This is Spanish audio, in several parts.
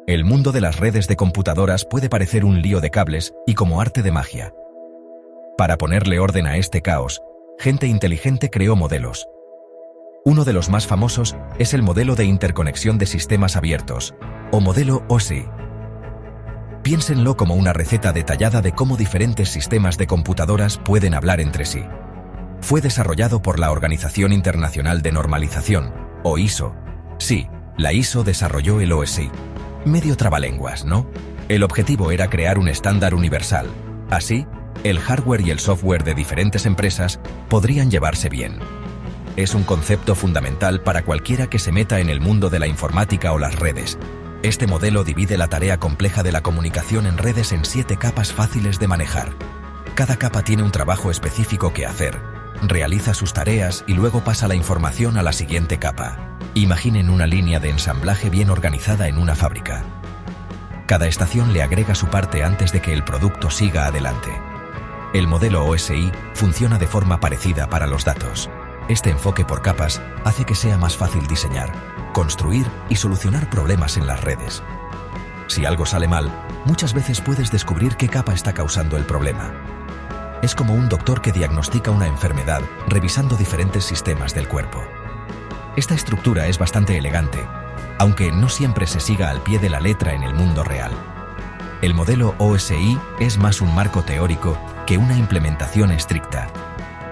El mundo de las redes de computadoras puede parecer un lío de cables y como arte de magia. Para ponerle orden a este caos, gente inteligente creó modelos. Uno de los más famosos es el modelo de interconexión de sistemas abiertos, o modelo OSI. Piénsenlo como una receta detallada de cómo diferentes sistemas de computadoras pueden hablar entre sí. Fue desarrollado por la Organización Internacional de Normalización, o ISO. Sí, la ISO desarrolló el OSI. Medio trabalenguas, ¿no? El objetivo era crear un estándar universal. Así, el hardware y el software de diferentes empresas podrían llevarse bien. Es un concepto fundamental para cualquiera que se meta en el mundo de la informática o las redes. Este modelo divide la tarea compleja de la comunicación en redes en 7 capas fáciles de manejar. Cada capa tiene un trabajo específico que hacer, realiza sus tareas y luego pasa la información a la siguiente capa. Imaginen una línea de ensamblaje bien organizada en una fábrica. Cada estación le agrega su parte antes de que el producto siga adelante. El modelo OSI funciona de forma parecida para los datos. Este enfoque por capas hace que sea más fácil diseñar, construir y solucionar problemas en las redes. Si algo sale mal, muchas veces puedes descubrir qué capa está causando el problema. Es como un doctor que diagnostica una enfermedad revisando diferentes sistemas del cuerpo. Esta estructura es bastante elegante, aunque no siempre se siga al pie de la letra en el mundo real. El modelo OSI es más un marco teórico que una implementación estricta.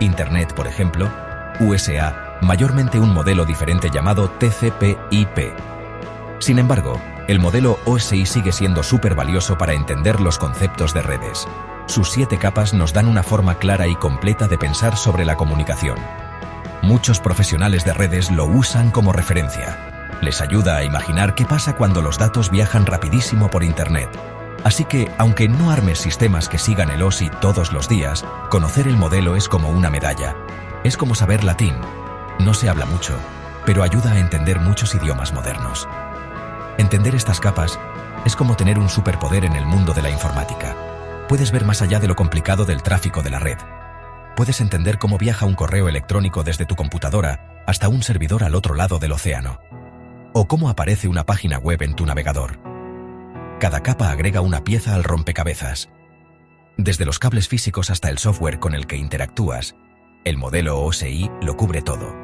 Internet, por ejemplo, USA, mayormente un modelo diferente llamado TCP/IP. Sin embargo, el modelo OSI sigue siendo súper valioso para entender los conceptos de redes. Sus 7 capas nos dan una forma clara y completa de pensar sobre la comunicación. Muchos profesionales de redes lo usan como referencia. Les ayuda a imaginar qué pasa cuando los datos viajan rapidísimo por Internet. Así que, aunque no armes sistemas que sigan el OSI todos los días, conocer el modelo es como una medalla. Es como saber latín. No se habla mucho, pero ayuda a entender muchos idiomas modernos. Entender estas capas es como tener un superpoder en el mundo de la informática. Puedes ver más allá de lo complicado del tráfico de la red. Puedes entender cómo viaja un correo electrónico desde tu computadora hasta un servidor al otro lado del océano. O cómo aparece una página web en tu navegador. Cada capa agrega una pieza al rompecabezas. Desde los cables físicos hasta el software con el que interactúas, el modelo OSI lo cubre todo.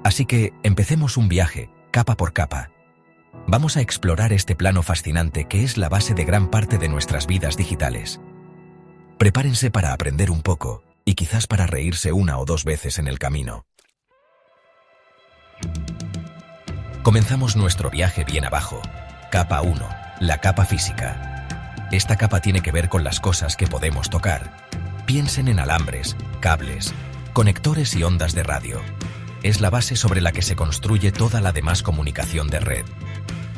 Así que empecemos un viaje, capa por capa. Vamos a explorar este plano fascinante que es la base de gran parte de nuestras vidas digitales. Prepárense para aprender un poco y quizás para reírse 1 o 2 veces en el camino. Comenzamos nuestro viaje bien abajo. Capa 1, la capa física. Esta capa tiene que ver con las cosas que podemos tocar. Piensen en alambres, cables, conectores y ondas de radio. Es la base sobre la que se construye toda la demás comunicación de red.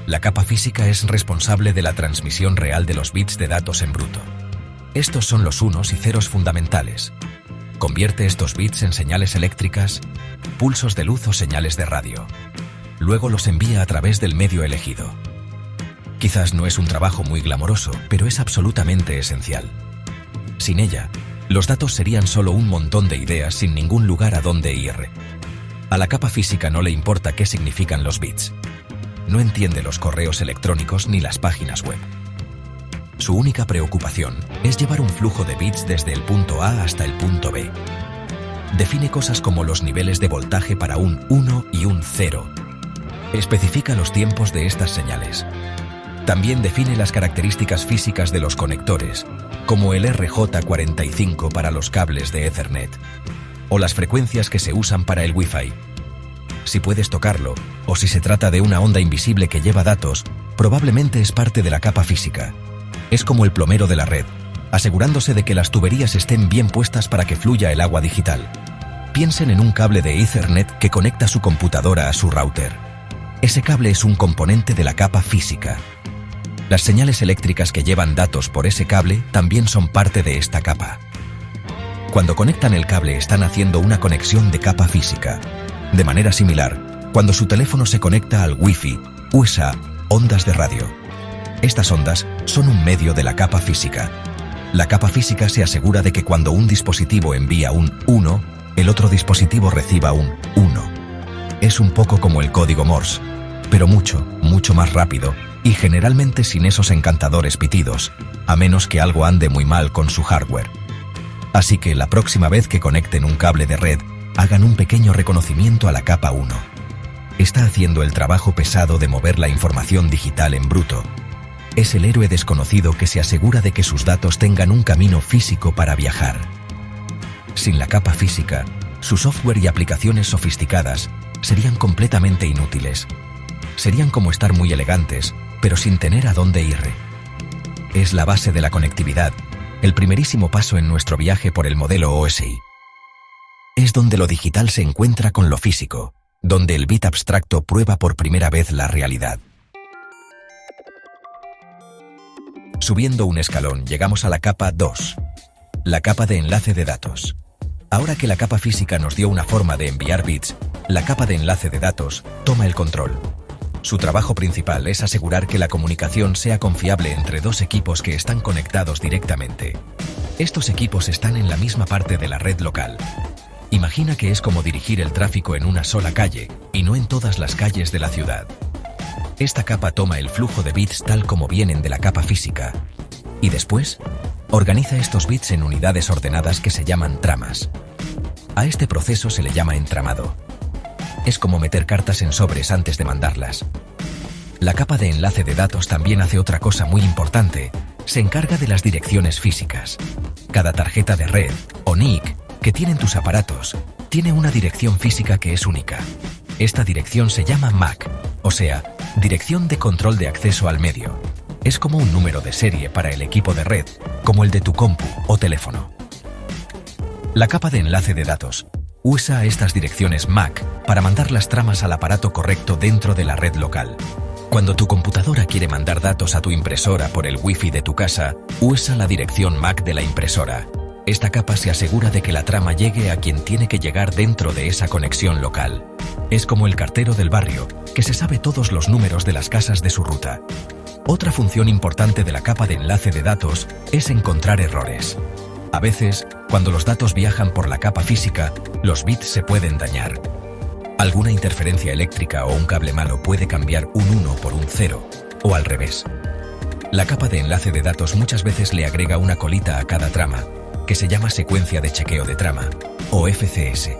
La capa física es responsable de la transmisión real de los bits de datos en bruto. Estos son los unos y ceros fundamentales. Convierte estos bits en señales eléctricas, pulsos de luz o señales de radio. Luego los envía a través del medio elegido. Quizás no es un trabajo muy glamoroso, pero es absolutamente esencial. Sin ella, los datos serían solo un montón de ideas sin ningún lugar a donde ir. A la capa física no le importa qué significan los bits. No entiende los correos electrónicos ni las páginas web. Su única preocupación es llevar un flujo de bits desde el punto A hasta el punto B. Define cosas como los niveles de voltaje para un 1 y un 0. Especifica los tiempos de estas señales. También define las características físicas de los conectores, como el RJ45 para los cables de Ethernet, o las frecuencias que se usan para el Wi-Fi. Si puedes tocarlo, o si se trata de una onda invisible que lleva datos, probablemente es parte de la capa física. Es como el plomero de la red, asegurándose de que las tuberías estén bien puestas para que fluya el agua digital. Piensen en un cable de Ethernet que conecta su computadora a su router. Ese cable es un componente de la capa física. Las señales eléctricas que llevan datos por ese cable también son parte de esta capa. Cuando conectan el cable están haciendo una conexión de capa física. De manera similar, cuando su teléfono se conecta al Wi-Fi, USA, ondas de radio. Estas ondas son un medio de la capa física. La capa física se asegura de que cuando un dispositivo envía un 1, el otro dispositivo reciba un 1. Es un poco como el código Morse, pero mucho, mucho más rápido y generalmente sin esos encantadores pitidos, a menos que algo ande muy mal con su hardware. Así que la próxima vez que conecten un cable de red, hagan un pequeño reconocimiento a la capa 1. Está haciendo el trabajo pesado de mover la información digital en bruto. Es el héroe desconocido que se asegura de que sus datos tengan un camino físico para viajar. Sin la capa física, su software y aplicaciones sofisticadas serían completamente inútiles. Serían como estar muy elegantes, pero sin tener a dónde ir. Es la base de la conectividad, el primerísimo paso en nuestro viaje por el modelo OSI. Es donde lo digital se encuentra con lo físico, donde el bit abstracto prueba por primera vez la realidad. Subiendo un escalón, llegamos a la capa 2, la capa de enlace de datos. Ahora que la capa física nos dio una forma de enviar bits, la capa de enlace de datos toma el control. Su trabajo principal es asegurar que la comunicación sea confiable entre dos equipos que están conectados directamente. Estos equipos están en la misma parte de la red local. Imagina que es como dirigir el tráfico en una sola calle y no en todas las calles de la ciudad. Esta capa toma el flujo de bits tal como vienen de la capa física y después organiza estos bits en unidades ordenadas que se llaman tramas. A este proceso se le llama entramado. Es como meter cartas en sobres antes de mandarlas. La capa de enlace de datos también hace otra cosa muy importante. Se encarga de las direcciones físicas. Cada tarjeta de red, o NIC, que tienen tus aparatos, tiene una dirección física que es única. Esta dirección se llama MAC, o sea, Dirección de Control de Acceso al Medio. Es como un número de serie para el equipo de red, como el de tu compu o teléfono. La capa de enlace de datos usa estas direcciones MAC para mandar las tramas al aparato correcto dentro de la red local. Cuando tu computadora quiere mandar datos a tu impresora por el Wi-Fi de tu casa, usa la dirección MAC de la impresora. Esta capa se asegura de que la trama llegue a quien tiene que llegar dentro de esa conexión local. Es como el cartero del barrio, que se sabe todos los números de las casas de su ruta. Otra función importante de la capa de enlace de datos es encontrar errores. A veces, cuando los datos viajan por la capa física, los bits se pueden dañar. Alguna interferencia eléctrica o un cable malo puede cambiar un 1 por un 0, o al revés. La capa de enlace de datos muchas veces le agrega una colita a cada trama, que se llama secuencia de chequeo de trama, o FCS.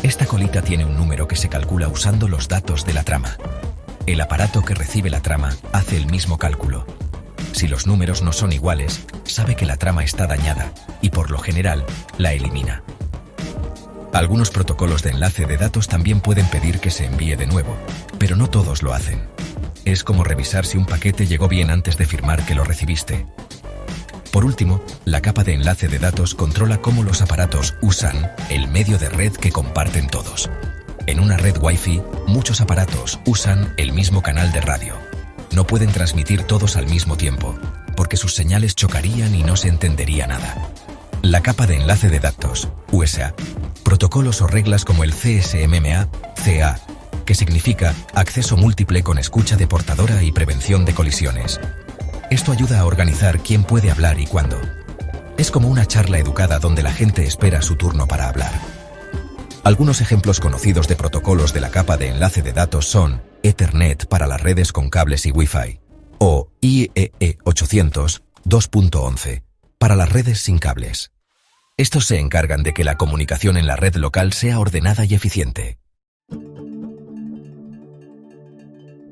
Esta colita tiene un número que se calcula usando los datos de la trama. El aparato que recibe la trama hace el mismo cálculo. Si los números no son iguales, sabe que la trama está dañada y por lo general la elimina. Algunos protocolos de enlace de datos también pueden pedir que se envíe de nuevo, pero no todos lo hacen. Es como revisar si un paquete llegó bien antes de firmar que lo recibiste. Por último, la capa de enlace de datos controla cómo los aparatos usan el medio de red que comparten todos. En una red Wi-Fi, muchos aparatos usan el mismo canal de radio. No pueden transmitir todos al mismo tiempo, porque sus señales chocarían y no se entendería nada. La capa de enlace de datos, USA, protocolos o reglas como el CSMMA-CA, que significa acceso múltiple con escucha de portadora y prevención de colisiones. Esto ayuda a organizar quién puede hablar y cuándo. Es como una charla educada donde la gente espera su turno para hablar. Algunos ejemplos conocidos de protocolos de la capa de enlace de datos son Ethernet para las redes con cables y Wi-Fi, o IEEE 800 2.11 para las redes sin cables. Estos se encargan de que la comunicación en la red local sea ordenada y eficiente.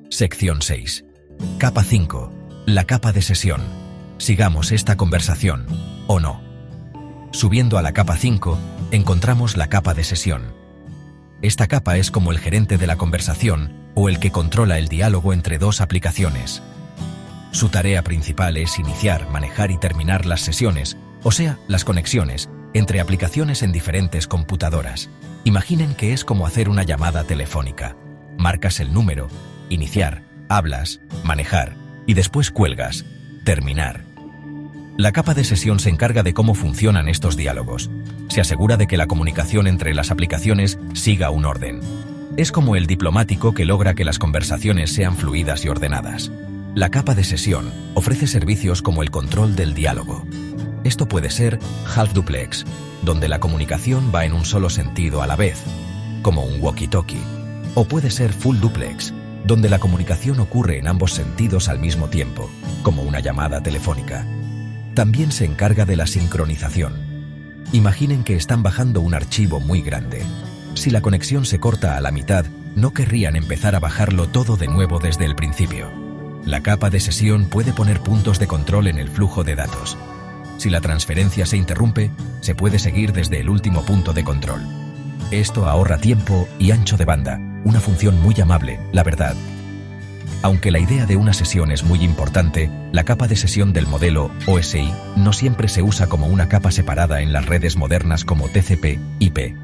Sección 6. Capa 5. La capa de sesión. Sigamos esta conversación, ¿o no? Subiendo a la capa 5, encontramos la capa de sesión. Esta capa es como el gerente de la conversación o el que controla el diálogo entre dos aplicaciones. Su tarea principal es iniciar, manejar y terminar las sesiones, o sea, las conexiones, entre aplicaciones en diferentes computadoras. Imaginen que es como hacer una llamada telefónica. Marcas el número, iniciar, hablas, manejar, y después cuelgas, terminar. La capa de sesión se encarga de cómo funcionan estos diálogos. Se asegura de que la comunicación entre las aplicaciones siga un orden. Es como el diplomático que logra que las conversaciones sean fluidas y ordenadas. La capa de sesión ofrece servicios como el control del diálogo. Esto puede ser half duplex, donde la comunicación va en un solo sentido a la vez, como un walkie-talkie, o puede ser full duplex, donde la comunicación ocurre en ambos sentidos al mismo tiempo, como una llamada telefónica. También se encarga de la sincronización. Imaginen que están bajando un archivo muy grande. Si la conexión se corta a la mitad, no querrían empezar a bajarlo todo de nuevo desde el principio. La capa de sesión puede poner puntos de control en el flujo de datos. Si la transferencia se interrumpe, se puede seguir desde el último punto de control. Esto ahorra tiempo y ancho de banda, una función muy amable, la verdad. Aunque la idea de una sesión es muy importante, la capa de sesión del modelo OSI no siempre se usa como una capa separada en las redes modernas como TCP/IP.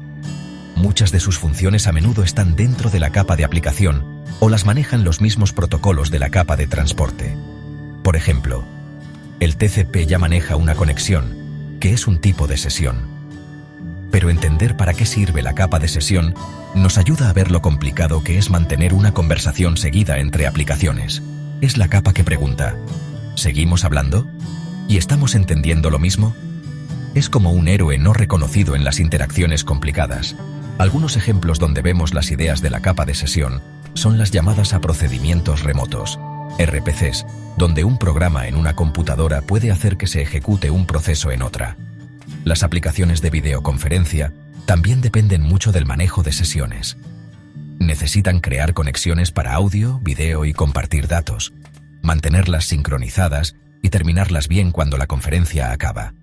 Muchas de sus funciones a menudo están dentro de la capa de aplicación o las manejan los mismos protocolos de la capa de transporte. Por ejemplo, el TCP ya maneja una conexión, que es un tipo de sesión. Pero entender para qué sirve la capa de sesión nos ayuda a ver lo complicado que es mantener una conversación seguida entre aplicaciones. Es la capa que pregunta, ¿seguimos hablando? ¿Y estamos entendiendo lo mismo? Es como un héroe no reconocido en las interacciones complicadas. Algunos ejemplos donde vemos las ideas de la capa de sesión son las llamadas a procedimientos remotos, RPCs, donde un programa en una computadora puede hacer que se ejecute un proceso en otra. Las aplicaciones de videoconferencia también dependen mucho del manejo de sesiones. Necesitan crear conexiones para audio, video y compartir datos, mantenerlas sincronizadas y terminarlas bien cuando la conferencia acaba.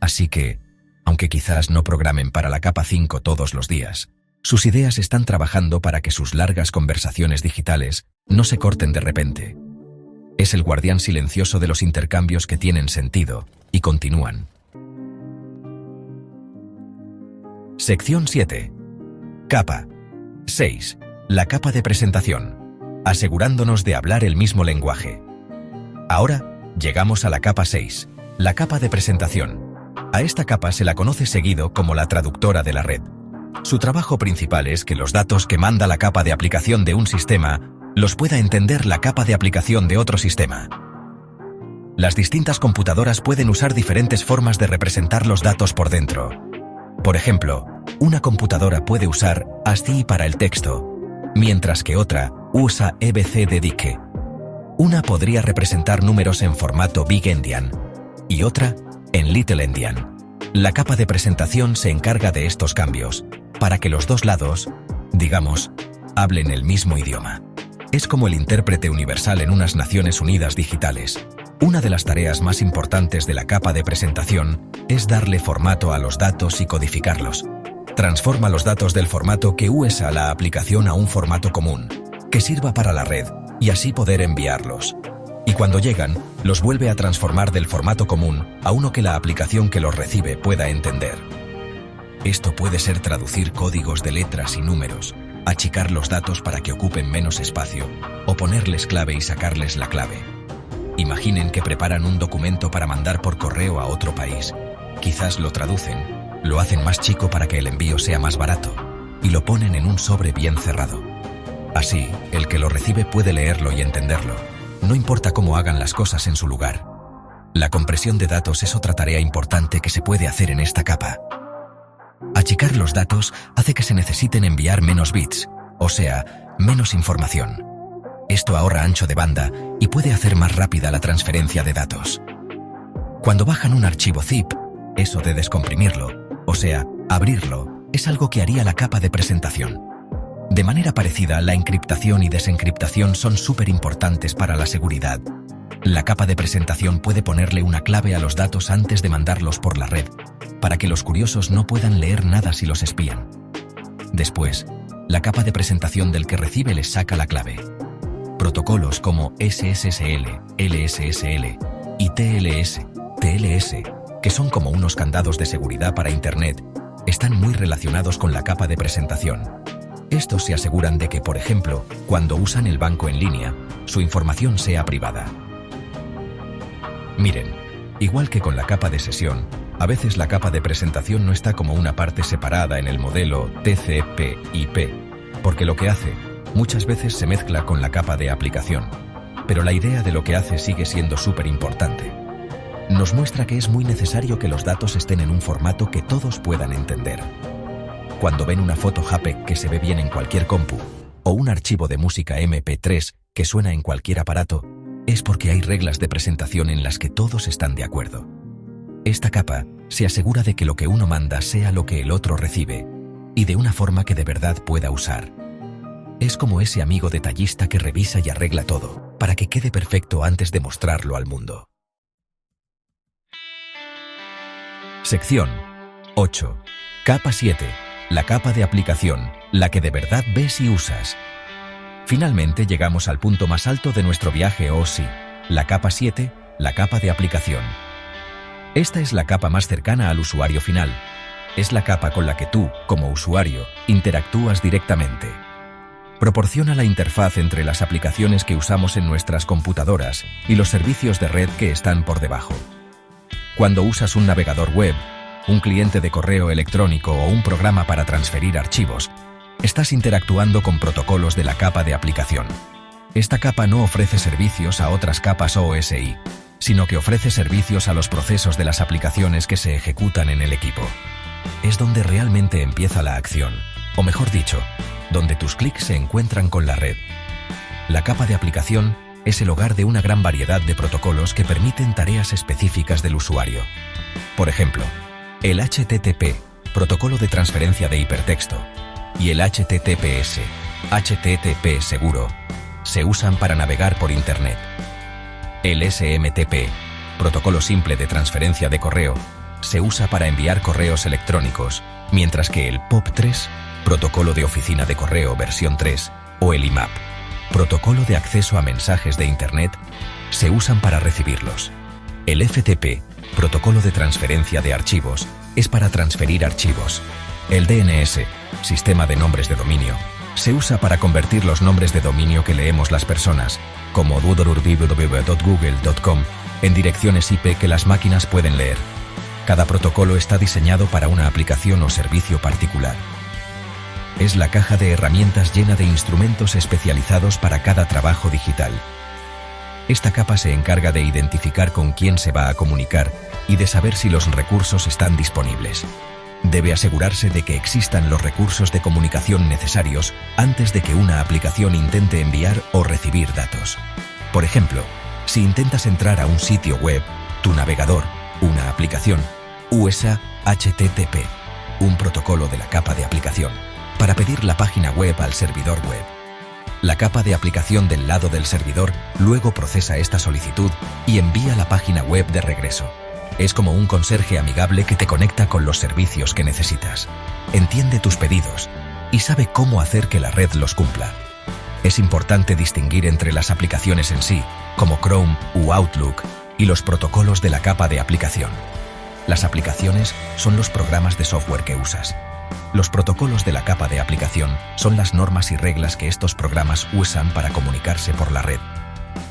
Así que, aunque quizás no programen para la capa 5 todos los días, sus ideas están trabajando para que sus largas conversaciones digitales no se corten de repente. Es el guardián silencioso de los intercambios que tienen sentido y continúan. Sección 7. Capa 6. La capa de presentación, asegurándonos de hablar el mismo lenguaje. Ahora, llegamos a la capa 6, la capa de presentación. A esta capa se la conoce seguido como la traductora de la red. Su trabajo principal es que los datos que manda la capa de aplicación de un sistema los pueda entender la capa de aplicación de otro sistema. Las distintas computadoras pueden usar diferentes formas de representar los datos por dentro. Por ejemplo, una computadora puede usar ASCII para el texto, mientras que otra usa EBCDIC. Una podría representar números en formato Big Endian y otra en Little Endian. La capa de presentación se encarga de estos cambios, para que los dos lados, digamos, hablen el mismo idioma. Es como el intérprete universal en unas Naciones Unidas digitales. Una de las tareas más importantes de la capa de presentación es darle formato a los datos y codificarlos. Transforma los datos del formato que usa la aplicación a un formato común, que sirva para la red, y así poder enviarlos. Y cuando llegan, los vuelve a transformar del formato común a uno que la aplicación que los recibe pueda entender. Esto puede ser traducir códigos de letras y números, achicar los datos para que ocupen menos espacio, o ponerles clave y sacarles la clave. Imaginen que preparan un documento para mandar por correo a otro país. Quizás lo traducen, lo hacen más chico para que el envío sea más barato, y lo ponen en un sobre bien cerrado. Así, el que lo recibe puede leerlo y entenderlo. No importa cómo hagan las cosas en su lugar. La compresión de datos es otra tarea importante que se puede hacer en esta capa. Achicar los datos hace que se necesiten enviar menos bits, o sea, menos información. Esto ahorra ancho de banda y puede hacer más rápida la transferencia de datos. Cuando bajan un archivo zip, eso de descomprimirlo, o sea, abrirlo, es algo que haría la capa de presentación. De manera parecida, la encriptación y desencriptación son súper importantes para la seguridad. La capa de presentación puede ponerle una clave a los datos antes de mandarlos por la red, para que los curiosos no puedan leer nada si los espían. Después, la capa de presentación del que recibe les saca la clave. Protocolos como SSL, LSSL y TLS, que son como unos candados de seguridad para Internet, están muy relacionados con la capa de presentación. Estos se aseguran de que, por ejemplo, cuando usan el banco en línea, su información sea privada. Miren, igual que con la capa de sesión, a veces la capa de presentación no está como una parte separada en el modelo TCP/IP. porque lo que hace muchas veces se mezcla con la capa de aplicación, pero la idea de lo que hace sigue siendo súper importante. Nos muestra que es muy necesario que los datos estén en un formato que todos puedan entender. Cuando ven una foto JPEG que se ve bien en cualquier compu, o un archivo de música MP3 que suena en cualquier aparato, es porque hay reglas de presentación en las que todos están de acuerdo. Esta capa se asegura de que lo que uno manda sea lo que el otro recibe, y de una forma que de verdad pueda usar. Es como ese amigo detallista que revisa y arregla todo, para que quede perfecto antes de mostrarlo al mundo. Sección 8. Capa 7. La capa de aplicación, la que de verdad ves y usas. Finalmente llegamos al punto más alto de nuestro viaje OSI, la capa 7, la capa de aplicación. Esta es la capa más cercana al usuario final. Es la capa con la que tú, como usuario, interactúas directamente. Proporciona la interfaz entre las aplicaciones que usamos en nuestras computadoras y los servicios de red que están por debajo. Cuando usas un navegador web, un cliente de correo electrónico o un programa para transferir archivos, estás interactuando con protocolos de la capa de aplicación. Esta capa no ofrece servicios a otras capas OSI, sino que ofrece servicios a los procesos de las aplicaciones que se ejecutan en el equipo. Es donde realmente empieza la acción, o mejor dicho, donde tus clics se encuentran con la red. La capa de aplicación es el hogar de una gran variedad de protocolos que permiten tareas específicas del usuario. Por ejemplo, el HTTP, protocolo de transferencia de hipertexto, y el HTTPS, HTTP seguro, se usan para navegar por Internet. El SMTP, protocolo simple de transferencia de correo, se usa para enviar correos electrónicos, mientras que el POP3, protocolo de oficina de correo versión 3, o el IMAP, protocolo de acceso a mensajes de Internet, se usan para recibirlos. El FTP, protocolo de transferencia de archivos, es para transferir archivos. El DNS, sistema de nombres de dominio, se usa para convertir los nombres de dominio que leemos las personas, como www.google.com, en direcciones IP que las máquinas pueden leer. Cada protocolo está diseñado para una aplicación o servicio particular. Es la caja de herramientas llena de instrumentos especializados para cada trabajo digital. Esta capa se encarga de identificar con quién se va a comunicar y de saber si los recursos están disponibles. Debe asegurarse de que existan los recursos de comunicación necesarios antes de que una aplicación intente enviar o recibir datos. Por ejemplo, si intentas entrar a un sitio web, tu navegador, una aplicación, usa HTTP, un protocolo de la capa de aplicación, para pedir la página web al servidor web. La capa de aplicación del lado del servidor luego procesa esta solicitud y envía la página web de regreso. Es como un conserje amigable que te conecta con los servicios que necesitas. Entiende tus pedidos y sabe cómo hacer que la red los cumpla. Es importante distinguir entre las aplicaciones en sí, como Chrome u Outlook, y los protocolos de la capa de aplicación. Las aplicaciones son los programas de software que usas. Los protocolos de la capa de aplicación son las normas y reglas que estos programas usan para comunicarse por la red.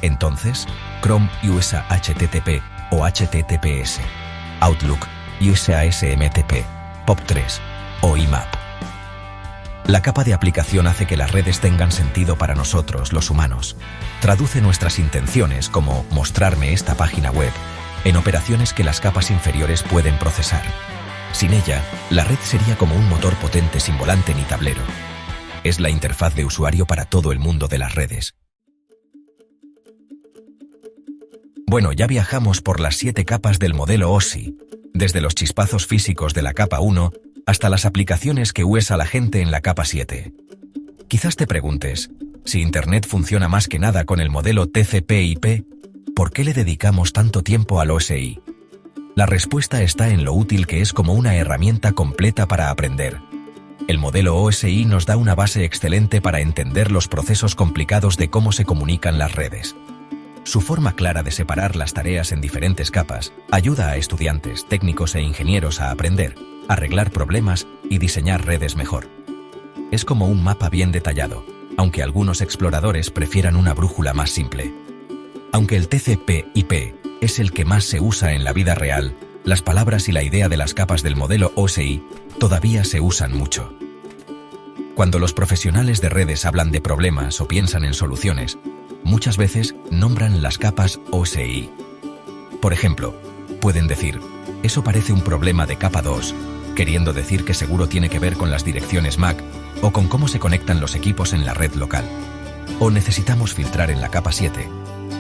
Entonces, Chrome usa HTTP o HTTPS, Outlook usa SMTP, POP3 o IMAP. La capa de aplicación hace que las redes tengan sentido para nosotros, los humanos. Traduce nuestras intenciones, como mostrarme esta página web, en operaciones que las capas inferiores pueden procesar. Sin ella, la red sería como un motor potente sin volante ni tablero. Es la interfaz de usuario para todo el mundo de las redes. Bueno, ya viajamos por las 7 capas del modelo OSI, desde los chispazos físicos de la capa 1 hasta las aplicaciones que usa la gente en la capa 7. Quizás te preguntes, si Internet funciona más que nada con el modelo TCP/IP, ¿por qué le dedicamos tanto tiempo al OSI? La respuesta está en lo útil que es como una herramienta completa para aprender. El modelo OSI nos da una base excelente para entender los procesos complicados de cómo se comunican las redes. Su forma clara de separar las tareas en diferentes capas ayuda a estudiantes, técnicos e ingenieros a aprender, arreglar problemas y diseñar redes mejor. Es como un mapa bien detallado, aunque algunos exploradores prefieran una brújula más simple. Aunque el TCP/IP es el que más se usa en la vida real, las palabras y la idea de las capas del modelo OSI todavía se usan mucho. Cuando los profesionales de redes hablan de problemas o piensan en soluciones, muchas veces nombran las capas OSI. Por ejemplo, pueden decir, eso parece un problema de capa 2, queriendo decir que seguro tiene que ver con las direcciones MAC o con cómo se conectan los equipos en la red local. O necesitamos filtrar en la capa 7,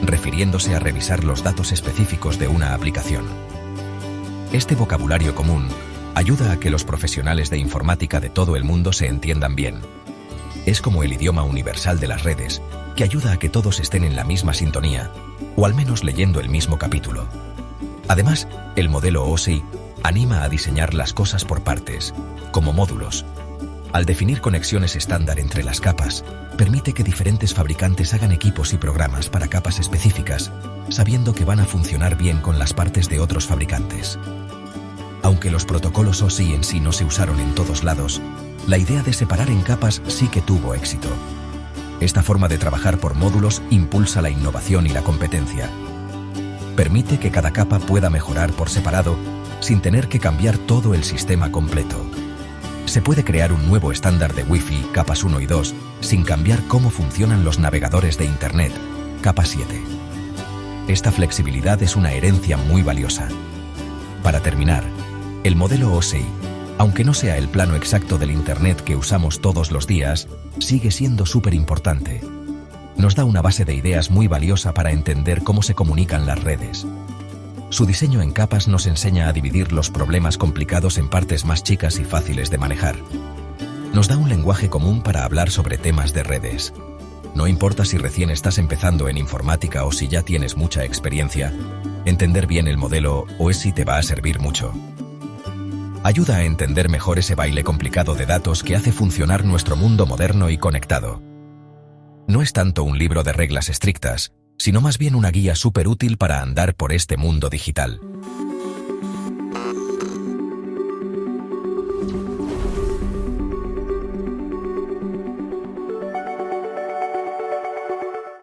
refiriéndose a revisar los datos específicos de una aplicación. Este vocabulario común ayuda a que los profesionales de informática de todo el mundo se entiendan bien. Es como el idioma universal de las redes, que ayuda a que todos estén en la misma sintonía, o al menos leyendo el mismo capítulo. Además, el modelo OSI anima a diseñar las cosas por partes, como módulos. Al definir conexiones estándar entre las capas, permite que diferentes fabricantes hagan equipos y programas para capas específicas, sabiendo que van a funcionar bien con las partes de otros fabricantes. Aunque los protocolos OSI en sí no se usaron en todos lados, la idea de separar en capas sí que tuvo éxito. Esta forma de trabajar por módulos impulsa la innovación y la competencia. Permite que cada capa pueda mejorar por separado sin tener que cambiar todo el sistema completo. Se puede crear un nuevo estándar de Wi-Fi capas 1 y 2 sin cambiar cómo funcionan los navegadores de Internet, capa 7. Esta flexibilidad es una herencia muy valiosa. Para terminar, el modelo OSI, aunque no sea el plano exacto del Internet que usamos todos los días, sigue siendo súper importante. Nos da una base de ideas muy valiosa para entender cómo se comunican las redes. Su diseño en capas nos enseña a dividir los problemas complicados en partes más chicas y fáciles de manejar. Nos da un lenguaje común para hablar sobre temas de redes. No importa si recién estás empezando en informática o si ya tienes mucha experiencia, entender bien el modelo OSI te va a servir mucho. Ayuda a entender mejor ese baile complicado de datos que hace funcionar nuestro mundo moderno y conectado. No es tanto un libro de reglas estrictas, sino más bien una guía súper útil para andar por este mundo digital.